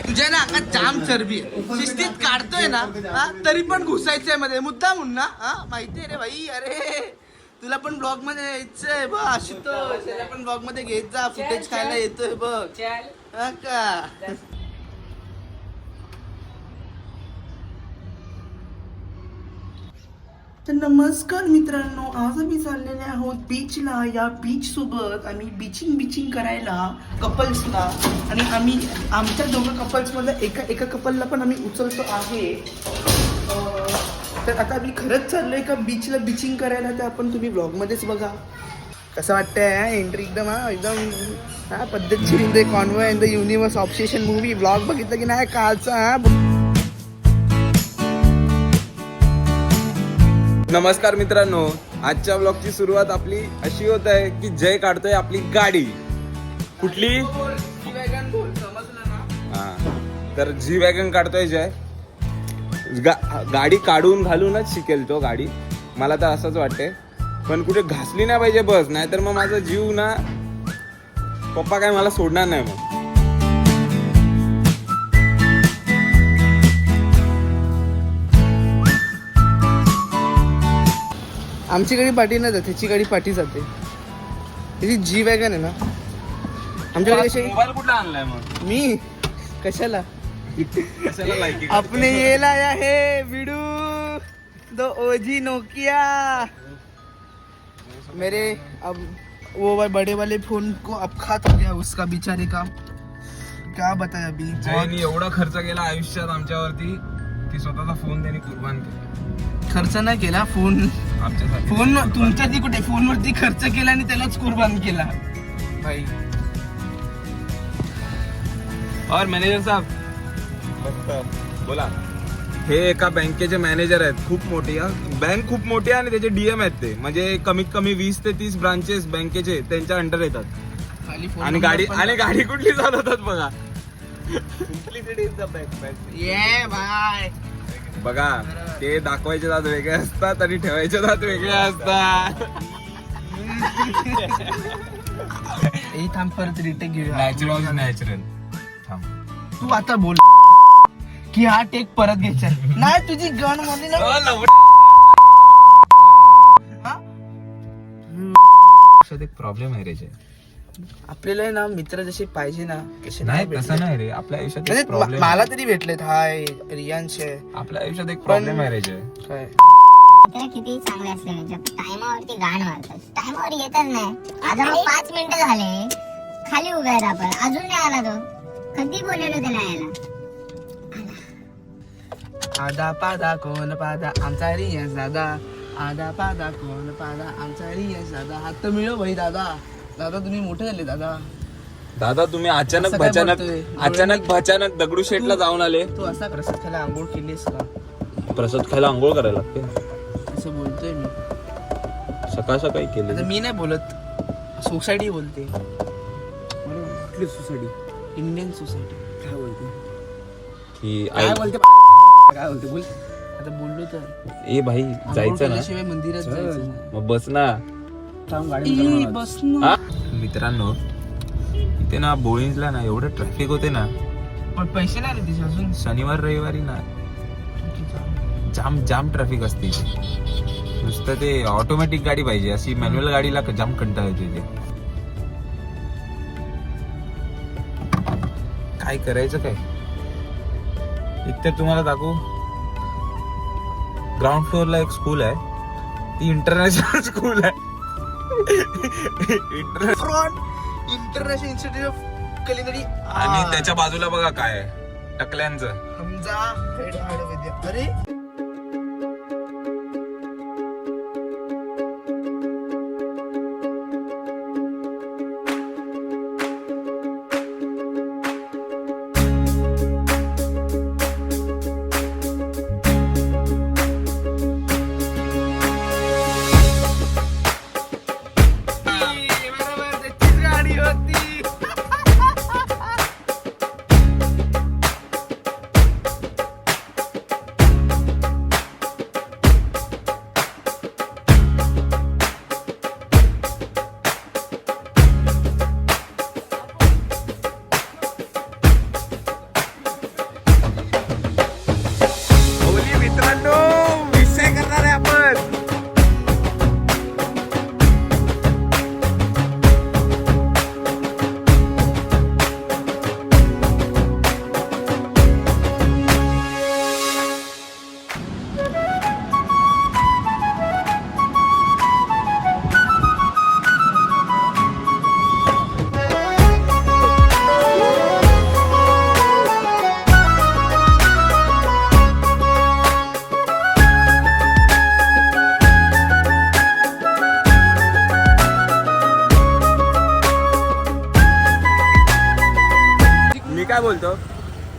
तुझ्या ना अंगात जाम चरबी आहे. शिस्तीत काढतोय ना तरी पण घुसायचंय मध्ये मुद्दा म्हणून ना. माहितीये रे भाई. अरे तुला पण ब्लॉग मध्ये यायचंय बघ आशुतोष. त्याला पण ब्लॉग मध्ये घेत जा. फुटेज खायला येतोय बघ का. तर नमस्कार मित्रांनो, आज आम्ही चाललेले आहोत बीचला. या बीच सोबत आम्ही बिचिंग करायला कपल्सला. आणि आम्ही आमच्या दोघं कपल्समधल्या एका कपलला पण आम्ही उचलतो आहे. तर आता आम्ही खरंच चाललोय का बीचला बिचिंग करायला, तर आपण तुम्ही ब्लॉगमध्येच बघा. कसं वाटतंय एंट्री एकदम एकदम पद्धतशीर in the convoy in the universe obsession movie. Blog बघितलं की नाही कालचा. नमस्कार मित्रांनो, आजच्या ब्लॉगची सुरुवात आपली अशी होत आहे की जय काढतोय आपली गाडी. कुठली? तर जी वॅगन काढतोय जय. गाडी काढून घालूनच शिकेल तो गाडी. मला तर असंच वाटतंय. पण कुठे घासली नाही पाहिजे बस, नाहीतर मग माझा जीव ना, पप्पा काय मला सोडणार नाही मग. आमची गाडी पाठी नाही जाते, त्याची गाडी पाठी जाते. त्याची जी वॅगन आहे ना आमच्याकडे. कशी मोबाईल कुठला आणलाय मग? मी कशाला लायकी आपने ये लाया है बिडू दो ओजी नोकिया मेरे. अब वो बड़े वाले फोन को अपघात हो गया उसका, बेचारे का. क्या बताया अभी. जयनी एवढा खर्च केला आयुष्यात आमच्यावरती की स्वतःचा फोन त्यांनी कुर्बान केला. खर्च नाही केला फोन आमच्यासाठी. फोन तुमच्यासाठी कुठे, फोनवरती खर्च केला आणि त्यालाच कुर्बान केला भाई. और मॅनेजर साहेब बोला. हे एका बँकेचे मॅनेजर आहेत. खूप मोठी बँक, खूप मोठी आहे. आणि त्याचे डीएम आहेत ते. म्हणजे कमीत कमी 20 ते 30 ब्रांचेस बँकेचे त्यांच्या अंडर येतात. आणि गाडी कुठली चालवतात बघा. ये भाई बघा, ते दाखवायचे दात वेगळे असतात आणि ठेवायचे दात वेगळे असतात. थांब परत रिटेक घेऊया. नॅचरल. तू आता बोल की हा टेक परत घ्यायचा नाही. तुझी गण मध्ये एक प्रॉब्लेम आहे रे जे. आपल्याला ना मित्र जसे पाहिजे ना तसे नाही. तसं नाही रे, आपल्या आयुष्यात एक प्रॉब्लेम. मला तरी भेटलेत. हाय रियांश. आपल्या आयुष्यात एक प्रॉब्लेम आहे रे जे. काय किती चांगले असले म्हणजे टायमावरती गाण मारतात, टायमावर येतच नाही. आता मग 5 मिनिटं झाले खाली उभा आपण, अजून नाही आला तो. कधी बोललेलो त्याला यायला. आधा पादा कोण पादा आमचा रियांश दादा. आधा पादा कोण पादा आमचा रियांश दादा. हात तर मिळव भाई दादा. दादा तुम्ही मोठे झाले दादा. दादा तुम्ही असं काय बोलतोय? अचानक दगडूशेठला जाऊन आले. तू असा प्रसाद खायला आंघोळ केलीस का? प्रसाद खायला आंघोळ करायला लागते. असं बोलतोय मी. सकाळ सकाळी आता केले. मी नाही बोलत, सोसायटी बोलते. कुठली सोसायटी? Indian society. काय बोलते की काय बोलते काय बोलते बोल. आता बोललो तर ए भाई जायचं ना. शिवाय मंदिरात जायचं नाही. मग बस ना. ई, बस ना. मित्रांनो, इथे ना बोळींजला ना एवढं ट्रॅफिक होते ना. पण पैसे नाही रे तिथे अजून. शनिवार रविवारी ना जाम ट्रॅफिक असते. नुसतं ते ऑटोमॅटिक गाडी पाहिजे, अशी मॅन्युअल गाडीला जाम कंटाळा येते ते. काय करायचं काय. एक तर तुम्हाला दाखवू, ग्राउंड फ्लोअरला एक स्कूल आहे. ती इंटरनॅशनल स्कूल आहे. इंटरनॅशनल इन्स्टिट्यूट ऑफ कलिंगडी. आणि त्याच्या बाजूला बघा काय आहे, टकल्यांचं. हमजा विद्या. अरे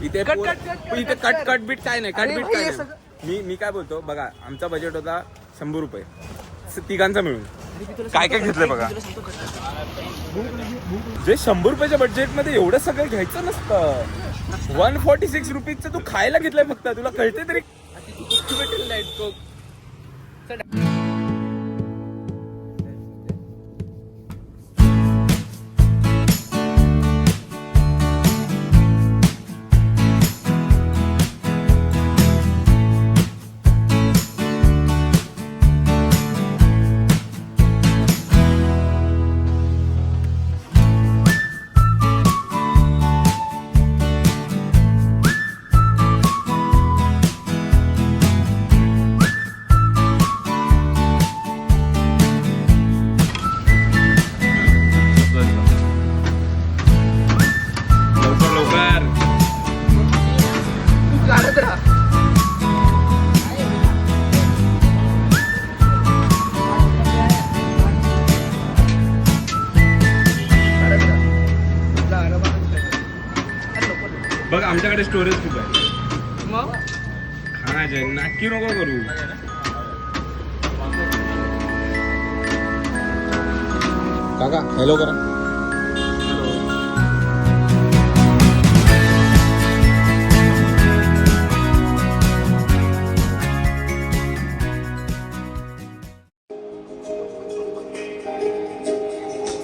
इथे कट, पोर- कट, कट, इथे cut, cut cut. Cut beat काय नाही कट अरे बीट भाई, काय हे नाही. मी काय बोलतो बघा, आमचा बजेट होता 100 रुपये तिघांचा मिळून. काय काय घेतलंय बघा. जे 100 रुपयाच्या बजेट मध्ये एवढं सगळं घ्यायचं नसतं. 146 रुपीजचं तू खायला घेतलंय फक्त, तुला कळते तरी. लवकर लवकर. काढत राहा. काढत राहा. तुला आरामात करायचं. बघ आमच्याकडे स्टोरेज खूप आहे. मग हा जय, नाटकी नको करू. काका हॅलो करा.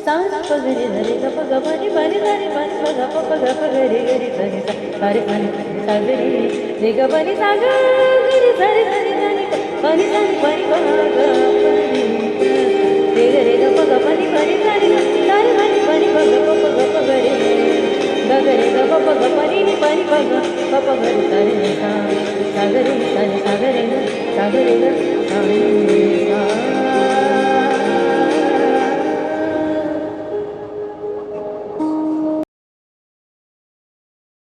सांग पगरी धरी गप गपरी बरी धरी बनी बग पप गप गरी गरी धरी सारे बनी सागरी रे ग बनी सागरी धरी धरी धनी बनी धनी बनी बग परी रे ग पग बनी बनी धरी सारे बनी बनी बग पप गप गरी गगरे ग पप गपरी नि बनी बग पप गरी सारे सागरी सारे सागरे ग